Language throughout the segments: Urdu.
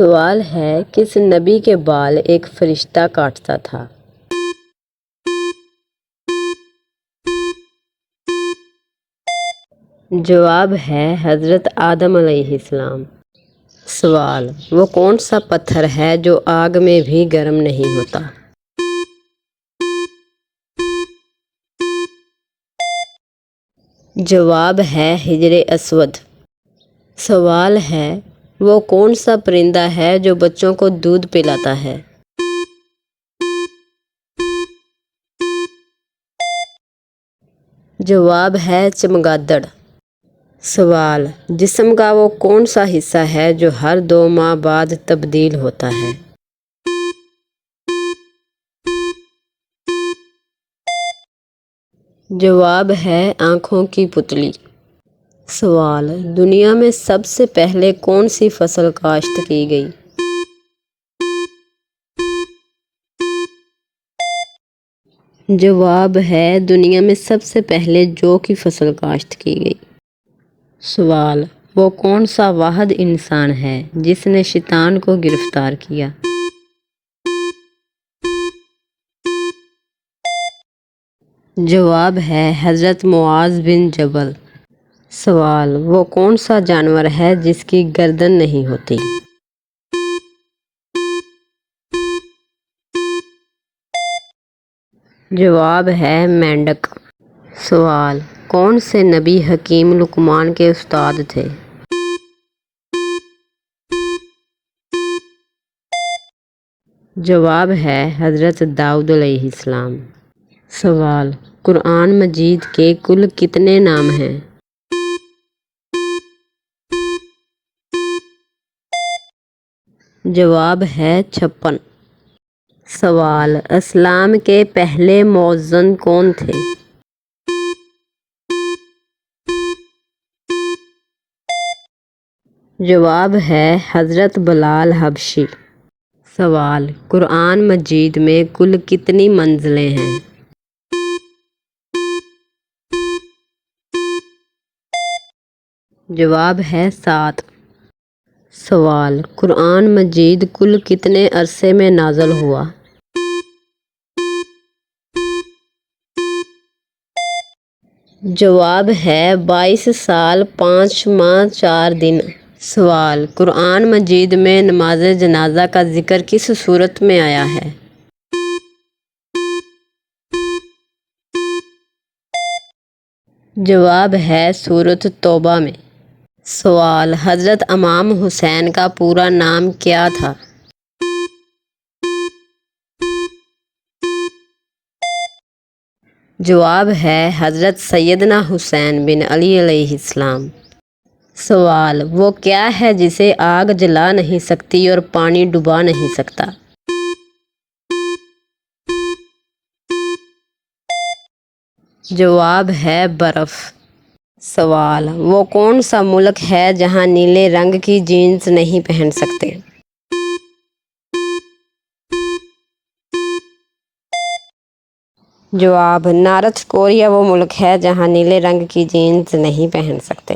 سوال ہے، کس نبی کے بال ایک فرشتہ کاٹتا تھا؟ جواب ہے حضرت آدم علیہ السلام۔ سوال، وہ کون سا پتھر ہے جو آگ میں بھی گرم نہیں ہوتا؟ جواب ہے حجر اسود۔ سوال ہے، وہ کون سا پرندہ ہے جو بچوں کو دودھ پلاتا ہے؟ جواب ہے چمگادڑ۔ سوال، جسم کا وہ کون سا حصہ ہے جو ہر 2 ماہ بعد تبدیل ہوتا ہے؟ جواب ہے آنکھوں کی پتلی۔ سوال، دنیا میں سب سے پہلے کون سی فصل کاشت کی گئی؟ جواب ہے دنیا میں سب سے پہلے جو کی فصل کاشت کی گئی۔ سوال، وہ کون سا واحد انسان ہے جس نے شیطان کو گرفتار کیا؟ جواب ہے حضرت معاذ بن جبل۔ سوال، وہ کون سا جانور ہے جس کی گردن نہیں ہوتی؟ جواب ہے مینڈک۔ سوال، کون سے نبی حکیم لقمان کے استاد تھے؟ جواب ہے حضرت داؤد علیہ السلام۔ سوال، قرآن مجید کے کل کتنے نام ہیں؟ جواب ہے 56۔ سوال، اسلام کے پہلے مؤذن کون تھے؟ جواب ہے حضرت بلال حبشی۔ سوال، قرآن مجید میں کل کتنی منزلیں ہیں؟ جواب ہے 7۔ سوال، قرآن مجید کل کتنے عرصے میں نازل ہوا؟ جواب ہے 22 سال 5 ماہ 4 دن۔ سوال، قرآن مجید میں نماز جنازہ کا ذکر کس صورت میں آیا ہے؟ جواب ہے سورۃ توبہ میں۔ سوال، حضرت امام حسین کا پورا نام کیا تھا؟ جواب ہے حضرت سیدنا حسین بن علی علیہ السلام۔ سوال، وہ کیا ہے جسے آگ جلا نہیں سکتی اور پانی ڈبا نہیں سکتا؟ جواب ہے برف۔ سوال، وہ کون سا ملک ہے جہاں نیلے رنگ کی جینس نہیں پہن سکتے؟ جواب، نارتھ کوریا وہ ملک ہے جہاں نیلے رنگ کی جینس نہیں پہن سکتے۔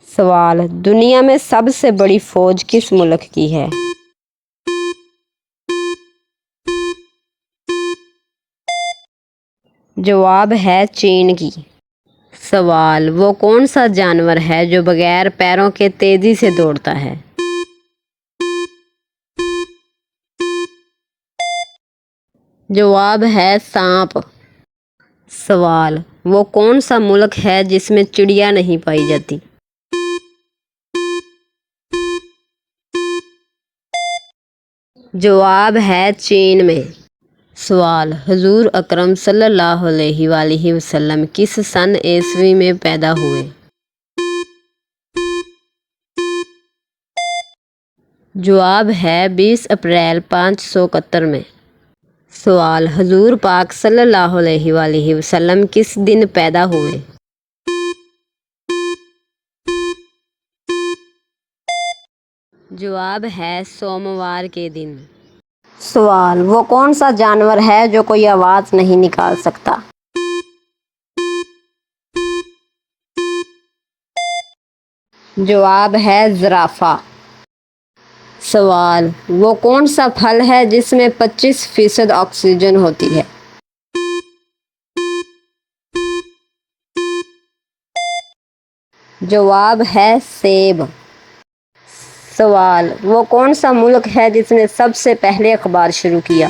سوال، دنیا میں سب سے بڑی فوج کس ملک کی ہے؟ جواب ہے چین کی۔ سوال، وہ کون سا جانور ہے جو بغیر پیروں کے تیزی سے دوڑتا ہے؟ جواب ہے سانپ۔ سوال، وہ کون سا ملک ہے جس میں چڑیا نہیں پائی جاتی؟ جواب ہے چین میں۔ سوال، حضور اکرم صلی اللہ علیہ وآلہ وسلم کس سن عیسوی میں پیدا ہوئے؟ جواب ہے 20 اپریل 571 میں۔ سوال، حضور پاک صلی اللہ علیہ وآلہ وسلم کس دن پیدا ہوئے؟ جواب ہے سوموار کے دن۔ سوال، وہ کون سا جانور ہے جو کوئی آواز نہیں نکال سکتا؟ جواب ہے زرافہ۔ سوال، وہ کون سا پھل ہے جس میں 25% آکسیجن ہوتی ہے؟ جواب ہے سیب۔ سوال، وہ کون سا ملک ہے جس نے سب سے پہلے اخبار شروع کیا؟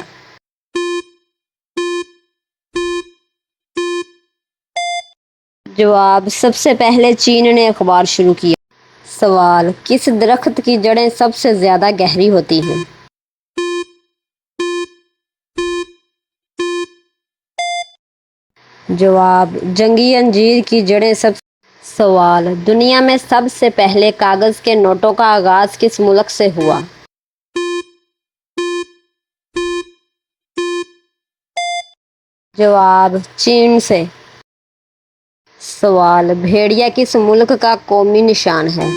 جواب، سب سے پہلے چین نے اخبار شروع کیا۔ سوال، کس درخت کی جڑیں سب سے زیادہ گہری ہوتی ہیں؟ جواب، جنگی انجیر کی جڑیں سوال، دنیا میں سب سے پہلے کاغذ کے نوٹوں کا آغاز کس ملک سے ہوا؟ جواب، چین سے۔ سوال، بھیڑیا کس ملک کا قومی نشان ہے؟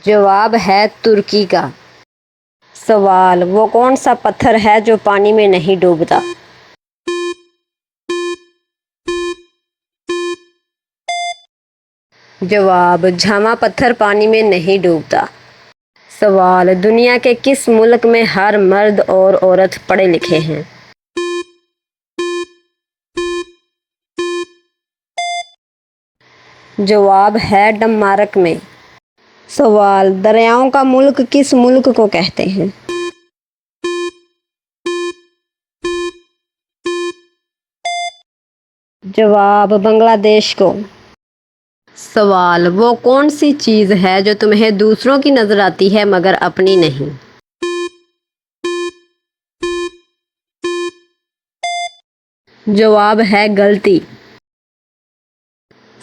جواب ہے ترکی کا۔ سوال، وہ کون سا پتھر ہے جو پانی میں نہیں ڈوبتا؟ جواب، جھاما پتھر پانی میں نہیں ڈوبتا۔ سوال، دنیا کے کس ملک میں ہر مرد اور عورت پڑھے لکھے ہیں؟ جواب ہے ڈنمارک میں۔ سوال، دریاؤں کا ملک کس ملک کو کہتے ہیں؟ جواب، بنگلہ دیش کو۔ سوال، وہ کون سی چیز ہے جو تمہیں دوسروں کی نظر آتی ہے مگر اپنی نہیں؟ جواب ہے غلطی۔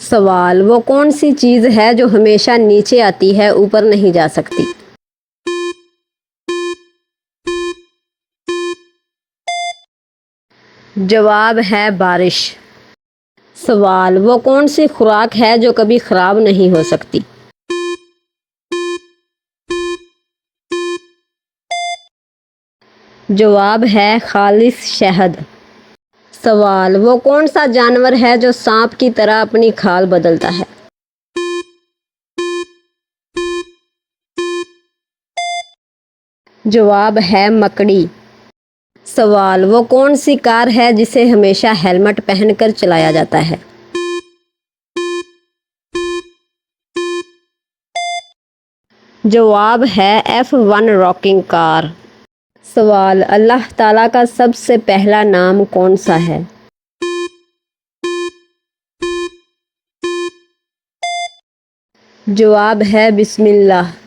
سوال، وہ کون سی چیز ہے جو ہمیشہ نیچے آتی ہے اوپر نہیں جا سکتی؟ جواب ہے بارش۔ سوال، وہ کون سی خوراک ہے جو کبھی خراب نہیں ہو سکتی؟ جواب ہے خالص شہد۔ سوال، وہ کون سا جانور ہے جو سانپ کی طرح اپنی کھال بدلتا ہے؟ جواب ہے مکڑی۔ سوال، وہ کون سی کار ہے جسے ہمیشہ ہیلمٹ پہن کر چلایا جاتا ہے؟ جواب ہے F1 راکنگ کار۔ سوال، اللہ تعالیٰ کا سب سے پہلا نام کون سا ہے؟ جواب ہے بسم اللہ۔